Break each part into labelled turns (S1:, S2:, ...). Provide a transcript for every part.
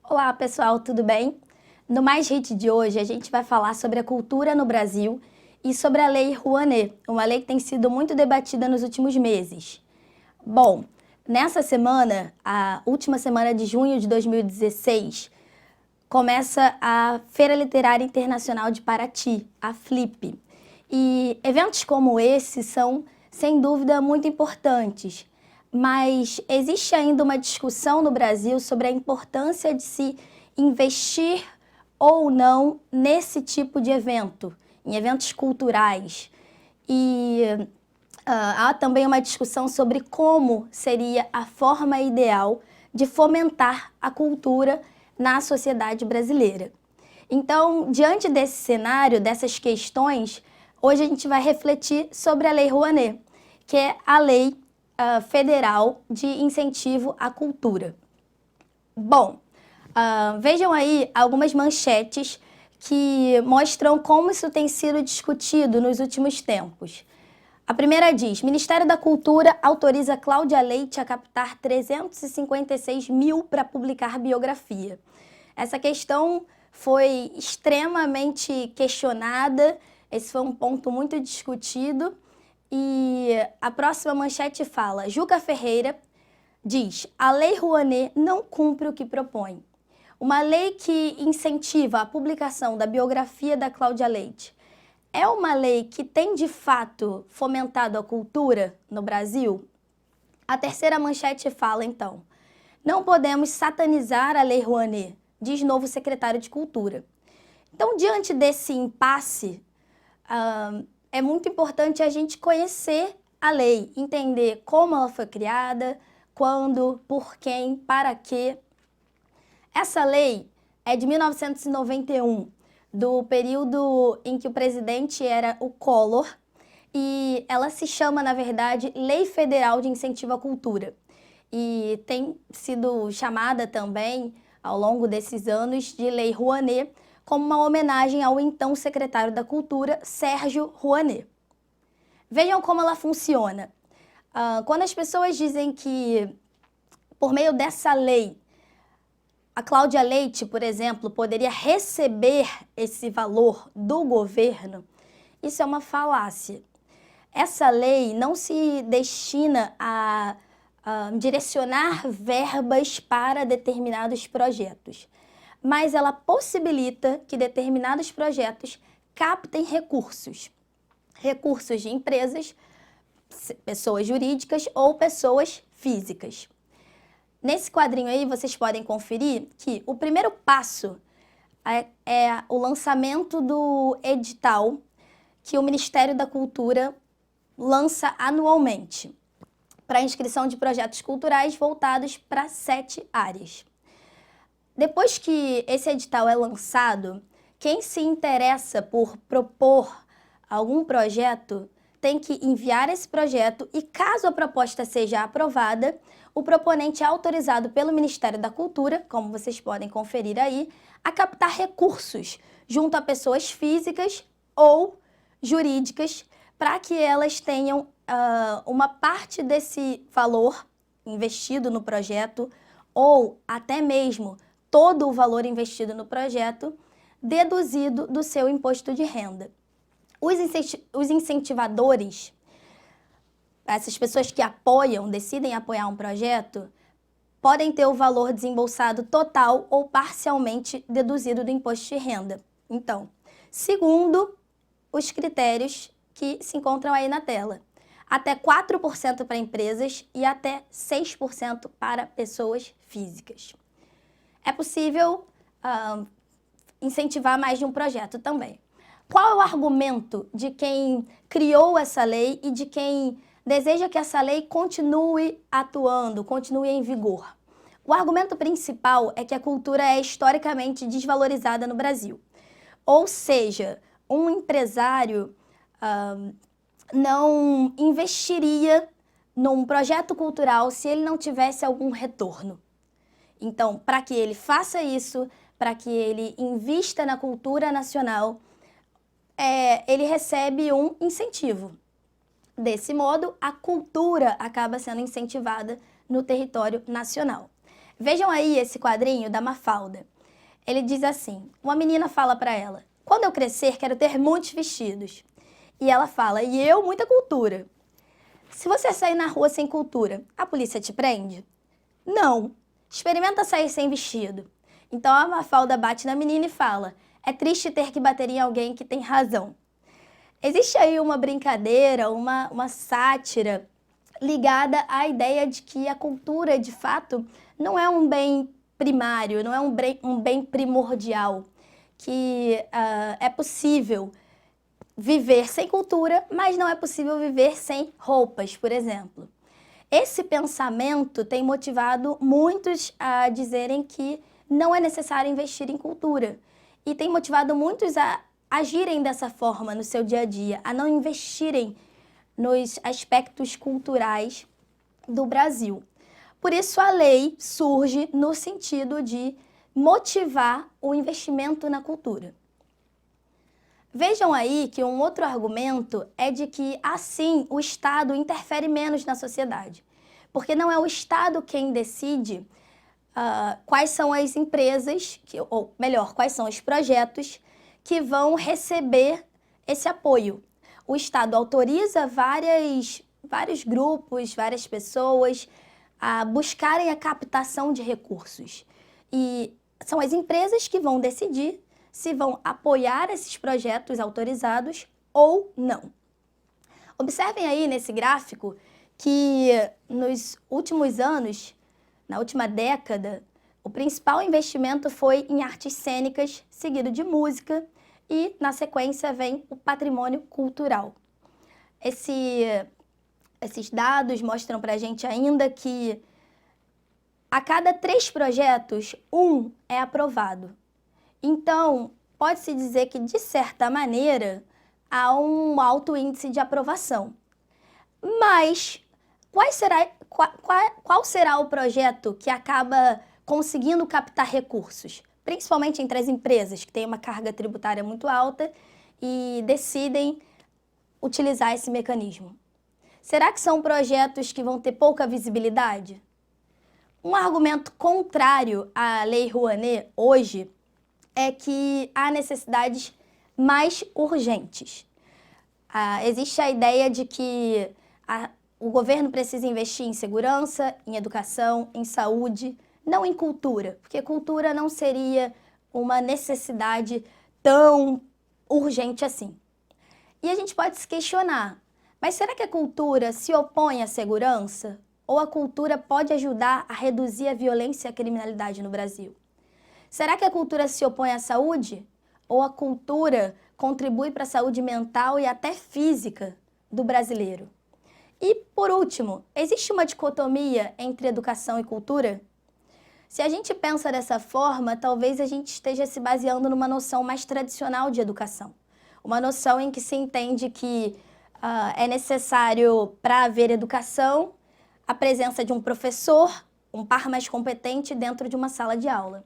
S1: Olá pessoal, tudo bem? No Mais Hit de hoje a gente vai falar sobre a cultura no Brasil e sobre a Lei Rouanet, uma lei que tem sido muito debatida nos últimos meses. Bom, nessa semana, a última semana de junho de 2016, começa a Feira Literária Internacional de Paraty, a FLIP. E eventos como esse são, sem dúvida, muito importantes, mas existe ainda uma discussão no Brasil sobre a importância de se investir ou não nesse tipo de evento, em eventos culturais. E há também uma discussão sobre como seria a forma ideal de fomentar a cultura na sociedade brasileira. Então, diante desse cenário, dessas questões, hoje a gente vai refletir sobre a Lei Rouanet, que é a lei federal de incentivo à cultura. Bom, vejam aí algumas manchetes que mostram como isso tem sido discutido nos últimos tempos. A primeira diz: Ministério da Cultura autoriza Cláudia Leite a captar 356 mil para publicar biografia. Essa questão foi extremamente questionada, esse foi um ponto muito discutido. E a próxima manchete fala: Juca Ferreira diz: a Lei Rouanet não cumpre o que propõe. Uma lei que incentiva a publicação da biografia da Cláudia Leite é uma lei que tem de fato fomentado a cultura no Brasil? A terceira manchete fala então: não podemos satanizar a Lei Rouanet, diz novo secretário de Cultura. Então, diante desse impasse, é muito importante a gente conhecer a lei, entender como ela foi criada, quando, por quem, para quê. Essa lei é de 1991, do período em que o presidente era o Collor, e ela se chama, na verdade, Lei Federal de Incentivo à Cultura. E tem sido chamada também, ao longo desses anos, de Lei Rouanet, como uma homenagem ao então secretário da Cultura, Sérgio Rouanet. Vejam como ela funciona. Quando as pessoas dizem que, por meio dessa lei, a Cláudia Leite, por exemplo, poderia receber esse valor do governo, isso é uma falácia. Essa lei não se destina a direcionar verbas para determinados projetos, mas ela possibilita que determinados projetos captem recursos de empresas, pessoas jurídicas ou pessoas físicas. Nesse quadrinho aí, vocês podem conferir que o primeiro passo é o lançamento do edital que o Ministério da Cultura lança anualmente para inscrição de projetos culturais voltados para 7 áreas. Depois que esse edital é lançado, quem se interessa por propor algum projeto tem que enviar esse projeto e, caso a proposta seja aprovada, o proponente é autorizado pelo Ministério da Cultura, como vocês podem conferir aí, a captar recursos junto a pessoas físicas ou jurídicas para que elas tenham uma parte desse valor investido no projeto ou até mesmo todo o valor investido no projeto deduzido do seu imposto de renda. Os incentivadores, essas pessoas que decidem apoiar um projeto, podem ter o valor desembolsado total ou parcialmente deduzido do imposto de renda. Então, segundo os critérios que se encontram aí na tela, até 4% para empresas e até 6% para pessoas físicas. É possível incentivar mais de um projeto também. Qual é o argumento de quem criou essa lei e de quem deseja que essa lei continue atuando, continue em vigor? O argumento principal é que a cultura é historicamente desvalorizada no Brasil. Ou seja, um empresário não investiria num projeto cultural se ele não tivesse algum retorno. Então, para que ele faça isso, para que ele invista na cultura nacional, ele recebe um incentivo. Desse modo, a cultura acaba sendo incentivada no território nacional. Vejam aí esse quadrinho da Mafalda. Ele diz assim, uma menina fala para ela, quando eu crescer quero ter muitos vestidos. E ela fala, e eu muita cultura. Se você sair na rua sem cultura, a polícia te prende? Não. Experimenta sair sem vestido. Então a Mafalda bate na menina e fala, é triste ter que bater em alguém que tem razão. Existe aí uma brincadeira, uma sátira ligada à ideia de que a cultura, de fato, não é um bem primário, não é um bem primordial, que é possível viver sem cultura, mas não é possível viver sem roupas, por exemplo. Esse pensamento tem motivado muitos a dizerem que não é necessário investir em cultura e tem motivado muitos a agirem dessa forma no seu dia a dia, a não investirem nos aspectos culturais do Brasil. Por isso, a lei surge no sentido de motivar o investimento na cultura. Vejam aí que um outro argumento é de que, assim, o Estado interfere menos na sociedade, porque não é o Estado quem decide quais são as empresas, ou melhor, quais são os projetos que vão receber esse apoio. O Estado autoriza vários grupos, várias pessoas a buscarem a captação de recursos. E são as empresas que vão decidir se vão apoiar esses projetos autorizados ou não. Observem aí nesse gráfico que nos últimos anos, na última década, o principal investimento foi em artes cênicas, seguido de música, e na sequência vem o patrimônio cultural. Esses dados mostram para a gente ainda que a cada 3 projetos, 1 é aprovado. Então, pode-se dizer que, de certa maneira, há um alto índice de aprovação. Mas qual será o projeto que acaba conseguindo captar recursos? Principalmente entre as empresas, que têm uma carga tributária muito alta e decidem utilizar esse mecanismo. Será que são projetos que vão ter pouca visibilidade? Um argumento contrário à Lei Rouanet hoje é que há necessidades mais urgentes. Existe a ideia de que o governo precisa investir em segurança, em educação, em saúde, não em cultura, porque cultura não seria uma necessidade tão urgente assim. E a gente pode se questionar, mas será que a cultura se opõe à segurança? Ou a cultura pode ajudar a reduzir a violência e a criminalidade no Brasil? Será que a cultura se opõe à saúde? Ou a cultura contribui para a saúde mental e até física do brasileiro? E, por último, existe uma dicotomia entre educação e cultura? Se a gente pensa dessa forma, talvez a gente esteja se baseando numa noção mais tradicional de educação. Uma noção em que se entende que é necessário, para haver educação, a presença de um professor, um par mais competente dentro de uma sala de aula.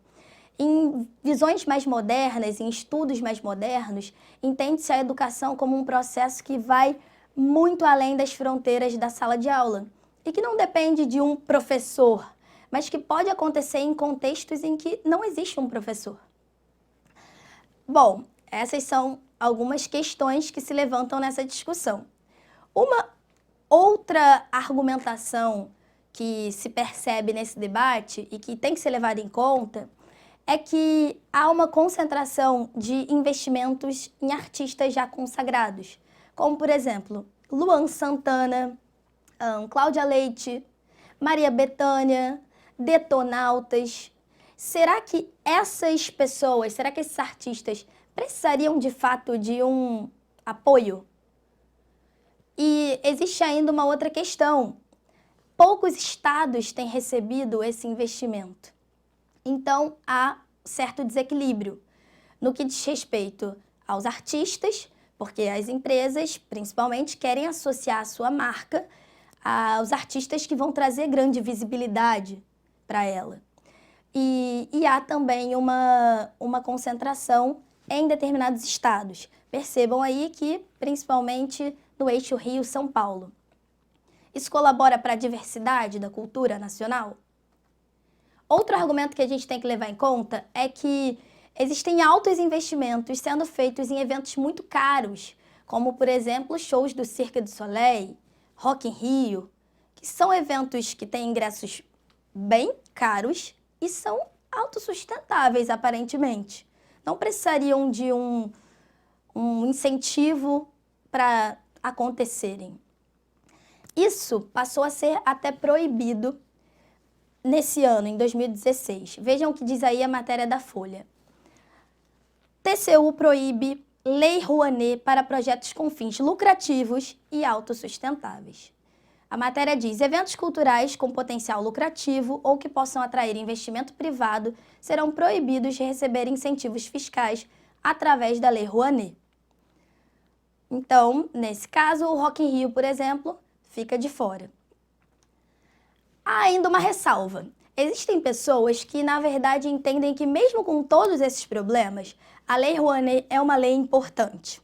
S1: Em visões mais modernas, em estudos mais modernos, entende-se a educação como um processo que vai muito além das fronteiras da sala de aula e que não depende de um professor, mas que pode acontecer em contextos em que não existe um professor. Bom, essas são algumas questões que se levantam nessa discussão. Uma outra argumentação que se percebe nesse debate e que tem que ser levada em conta é que há uma concentração de investimentos em artistas já consagrados, como, por exemplo, Luan Santana, Cláudia Leite, Maria Bethânia, Detonautas. Será que essas pessoas, será que esses artistas precisariam de fato de um apoio? E existe ainda uma outra questão. Poucos estados têm recebido esse investimento. Então, há certo desequilíbrio no que diz respeito aos artistas, porque as empresas, principalmente, querem associar a sua marca aos artistas que vão trazer grande visibilidade para ela. E há também uma concentração em determinados estados. Percebam aí que, principalmente, no eixo Rio-São Paulo. Isso colabora para a diversidade da cultura nacional? Outro argumento que a gente tem que levar em conta é que existem altos investimentos sendo feitos em eventos muito caros, como, por exemplo, shows do Cirque du Soleil, Rock in Rio, que são eventos que têm ingressos bem caros e são autossustentáveis, aparentemente. Não precisariam de um incentivo para acontecerem. Isso passou a ser até proibido nesse ano, em 2016. Vejam o que diz aí a matéria da Folha. TCU proíbe Lei Rouanet para projetos com fins lucrativos e autossustentáveis. A matéria diz: eventos culturais com potencial lucrativo ou que possam atrair investimento privado serão proibidos de receber incentivos fiscais através da Lei Rouanet. Então, nesse caso, o Rock in Rio, por exemplo, fica de fora. Há ainda uma ressalva. Existem pessoas que, na verdade, entendem que mesmo com todos esses problemas, a Lei Rouanet é uma lei importante.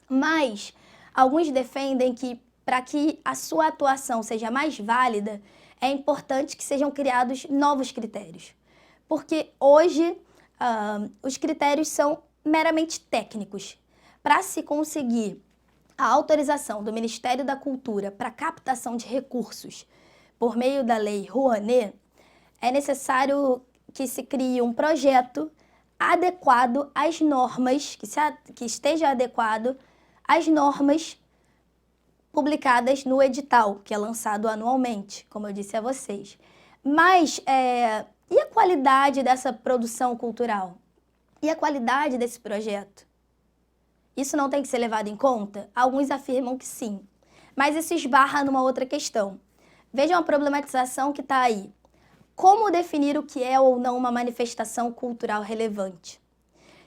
S1: Mas alguns defendem que, para que a sua atuação seja mais válida, é importante que sejam criados novos critérios. Porque hoje os critérios são meramente técnicos. Para se conseguir a autorização do Ministério da Cultura para captação de recursos por meio da Lei Rouanet, é necessário que se crie um projeto adequado às normas, que esteja adequado às normas publicadas no edital, que é lançado anualmente, como eu disse a vocês. Mas, e a qualidade dessa produção cultural? E a qualidade desse projeto? Isso não tem que ser levado em conta? Alguns afirmam que sim, mas isso esbarra numa outra questão. Vejam a problematização que está aí. Como definir o que é ou não uma manifestação cultural relevante?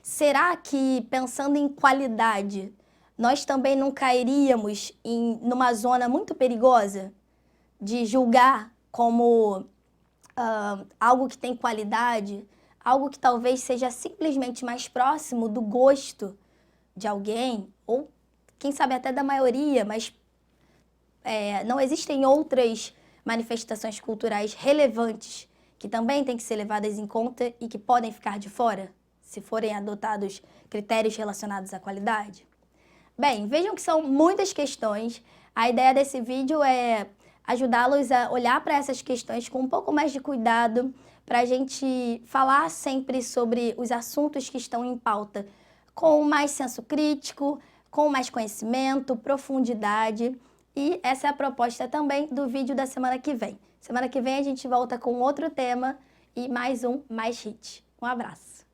S1: Será que, pensando em qualidade, nós também não cairíamos numa zona muito perigosa de julgar como algo que tem qualidade, algo que talvez seja simplesmente mais próximo do gosto de alguém, ou quem sabe até da maioria, mas não existem outras manifestações culturais relevantes que também têm que ser levadas em conta e que podem ficar de fora, se forem adotados critérios relacionados à qualidade? Bem, vejam que são muitas questões. A ideia desse vídeo é ajudá-los a olhar para essas questões com um pouco mais de cuidado, para a gente falar sempre sobre os assuntos que estão em pauta com mais senso crítico, com mais conhecimento, profundidade. E essa é a proposta também do vídeo da semana que vem. Semana que vem a gente volta com outro tema e mais um Mais Hit. Um abraço!